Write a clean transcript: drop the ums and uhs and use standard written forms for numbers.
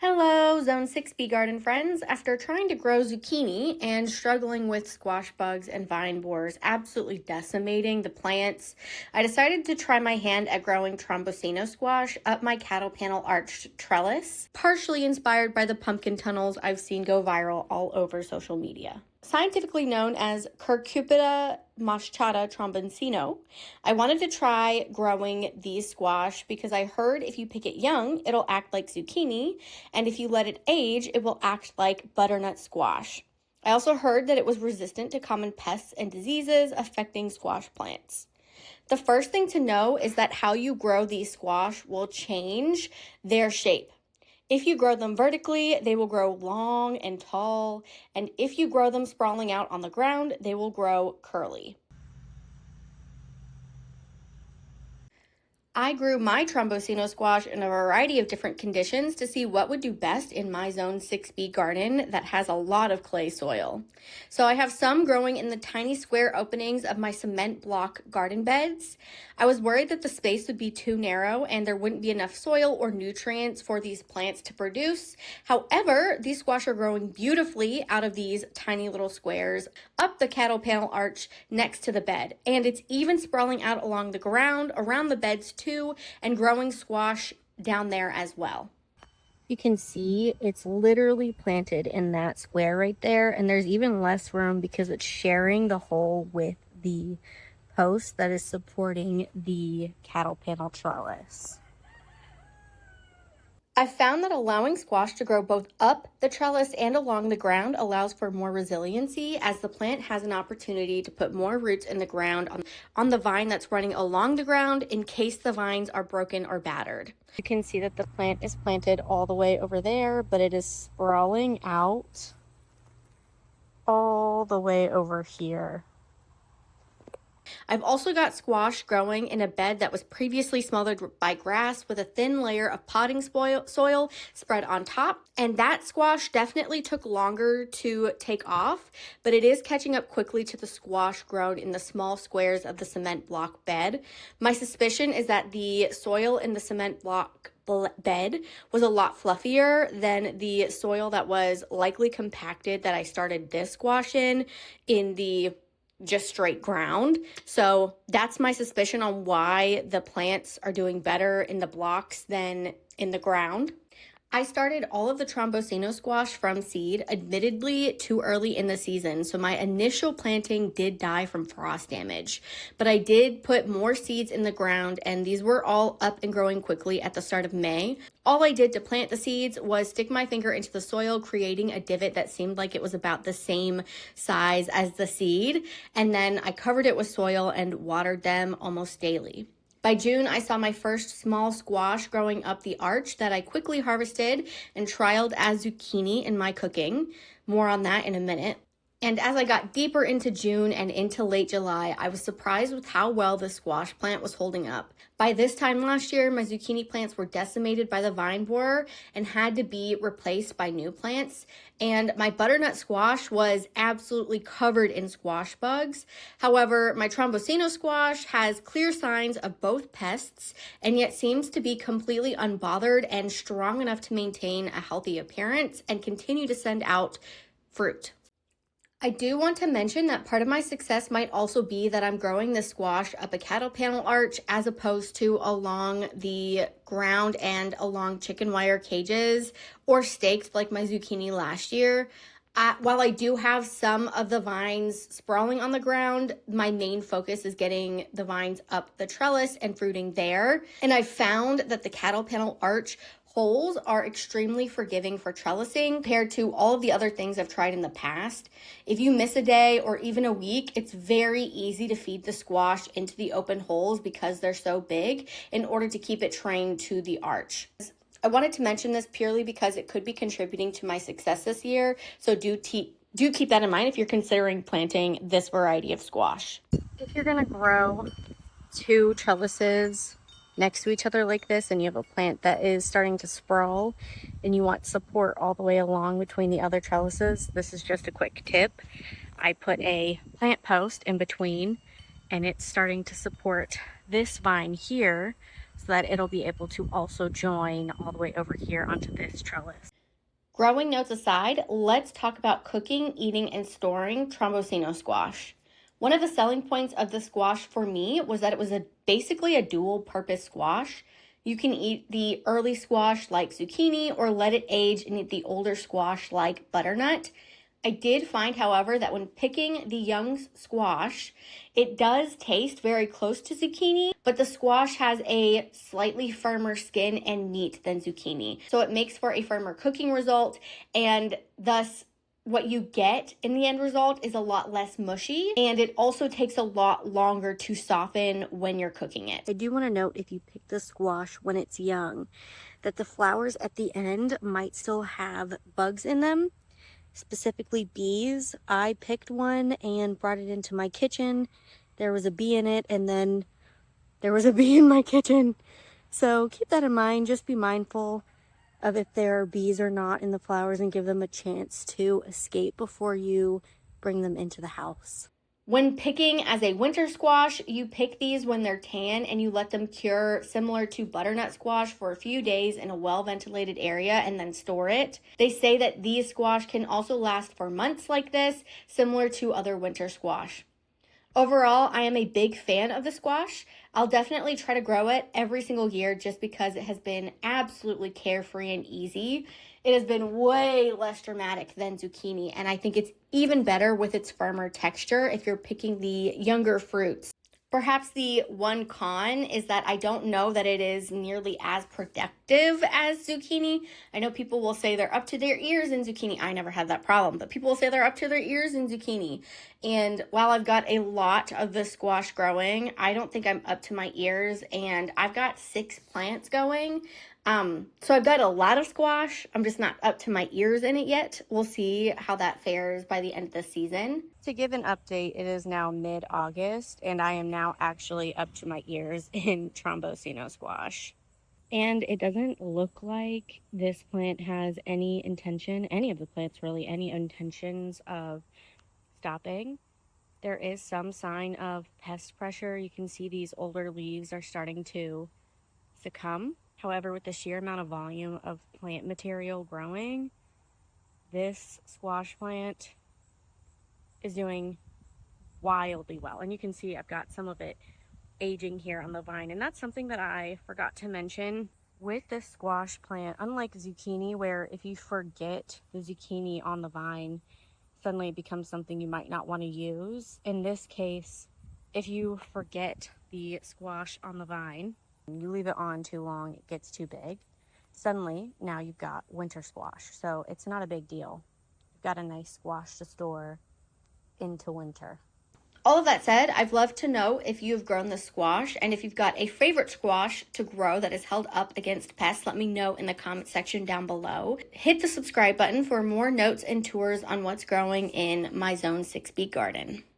Hello, Zone 6B garden friends. After trying to grow zucchini and struggling with squash bugs and vine borers absolutely decimating the plants, I decided to try my hand at growing Trombocino squash up my cattle panel arched trellis, partially inspired by the pumpkin tunnels I've seen go viral all over social media. Scientifically known as Cucurbita moschata Tromboncino, I wanted to try growing these squash because I heard if you pick it young, it'll act like zucchini, and if you let it age, it will act like butternut squash. I also heard that it was resistant to common pests and diseases affecting squash plants. The first thing to know is that how you grow these squash will change their shape. If you grow them vertically, they will grow long and tall, and if you grow them sprawling out on the ground, they will grow curly. I grew my Trombocino squash in a variety of different conditions to see what would do best in my Zone 6B garden that has a lot of clay soil. So I have some growing in the tiny square openings of my cement block garden beds. I was worried that the space would be too narrow and there wouldn't be enough soil or nutrients for these plants to produce. However, these squash are growing beautifully out of these tiny little squares up the cattle panel arch next to the bed. And it's even sprawling out along the ground around the beds too, and growing squash down there as well. You can see it's literally planted in that square right there, and there's even less room because it's sharing the hole with the post that is supporting the cattle panel trellis. I found that allowing squash to grow both up the trellis and along the ground allows for more resiliency, as the plant has an opportunity to put more roots in the ground on the vine that's running along the ground in case the vines are broken or battered. You can see that the plant is planted all the way over there, but it is sprawling out all the way over here. I've also got squash growing in a bed that was previously smothered by grass with a thin layer of potting soil spread on top. And that squash definitely took longer to take off, but it is catching up quickly to the squash grown in the small squares of the cement block bed. My suspicion is that the soil in the cement block bed was a lot fluffier than the soil that was likely compacted that I started this squash in the just straight ground. So that's my suspicion on why the plants are doing better in the blocks than in the ground. I started all of the Trombocino squash from seed, admittedly too early in the season, so my initial planting did die from frost damage. But I did put more seeds in the ground, and these were all up and growing quickly at the start of May. All I did to plant the seeds was stick my finger into the soil, creating a divot that seemed like it was about the same size as the seed, and then I covered it with soil and watered them almost daily. By June, I saw my first small squash growing up the arch that I quickly harvested and trialed as zucchini in my cooking. More on that in a minute. And as I got deeper into June and into late July, I was surprised with how well the squash plant was holding up. By this time last year, my zucchini plants were decimated by the vine borer and had to be replaced by new plants. And my butternut squash was absolutely covered in squash bugs. However, my Trombocino squash has clear signs of both pests and yet seems to be completely unbothered and strong enough to maintain a healthy appearance and continue to send out fruit. I do want to mention that part of my success might also be that I'm growing the squash up a cattle panel arch as opposed to along the ground and along chicken wire cages or stakes like my zucchini last year. While I do have some of the vines sprawling on the ground, my main focus is getting the vines up the trellis and fruiting there. And I found that the cattle panel arch holes are extremely forgiving for trellising compared to all of the other things I've tried in the past. If you miss a day or even a week, it's very easy to feed the squash into the open holes because they're so big in order to keep it trained to the arch. I wanted to mention this purely because it could be contributing to my success this year, so do keep that in mind if you're considering planting this variety of squash. If you're going to grow two trellises next to each other like this and you have a plant that is starting to sprawl and you want support all the way along between the other trellises, this is just a quick tip. I put a plant post in between and it's starting to support this vine here so that it'll be able to also join all the way over here onto this trellis. Growing notes aside, let's talk about cooking, eating, and storing Trombocino squash. One of the selling points of the squash for me was that it was basically a dual purpose squash. You can eat the early squash like zucchini or let it age and eat the older squash like butternut. I did find, however, that when picking the young squash, it does taste very close to zucchini, but the squash has a slightly firmer skin and meat than zucchini. So it makes for a firmer cooking result, and thus what you get in the end result is a lot less mushy, and it also takes a lot longer to soften when you're cooking it. I do want to note, if you pick the squash when it's young, that the flowers at the end might still have bugs in them, specifically bees. I picked one and brought it into my kitchen. There was a bee in it, and then there was a bee in my kitchen. So keep that in mind. Just be mindful of if there are bees or not in the flowers and give them a chance to escape before you bring them into the house. When picking as a winter squash, you pick these when they're tan and you let them cure similar to butternut squash for a few days in a well-ventilated area and then store it. They say that these squash can also last for months like this, similar to other winter squash. Overall, I am a big fan of the squash. I'll definitely try to grow it every single year just because it has been absolutely carefree and easy. It has been way less dramatic than zucchini, and I think it's even better with its firmer texture if you're picking the younger fruits. Perhaps the one con is that I don't know that it is nearly as productive as zucchini. I know people will say they're up to their ears in zucchini. I never had that problem, but people will say they're up to their ears in zucchini. And while I've got a lot of the squash growing, I don't think I'm up to my ears, and I've got 6 plants going. So I've got a lot of squash. I'm just not up to my ears in it yet. We'll see how that fares by the end of the season. To give an update, it is now mid-August, and I am now actually up to my ears in Trombocino squash. And it doesn't look like this plant has any intention, any of the plants really, any intentions of stopping. There is some sign of pest pressure. You can see these older leaves are starting to succumb. However, with the sheer amount of volume of plant material growing, this squash plant is doing wildly well. And you can see I've got some of it aging here on the vine. And that's something that I forgot to mention with this squash plant. Unlike zucchini, where if you forget the zucchini on the vine, suddenly it becomes something you might not want to use. In this case, if you forget the squash on the vine, you leave it on too long, it gets too big. Suddenly, now you've got winter squash. So it's not a big deal. You've got a nice squash to store into winter. All of that said, I'd love to know if you've grown the squash, and if you've got a favorite squash to grow that is held up against pests, let me know in the comment section down below. Hit the subscribe button for more notes and tours on what's growing in my Zone 6B garden.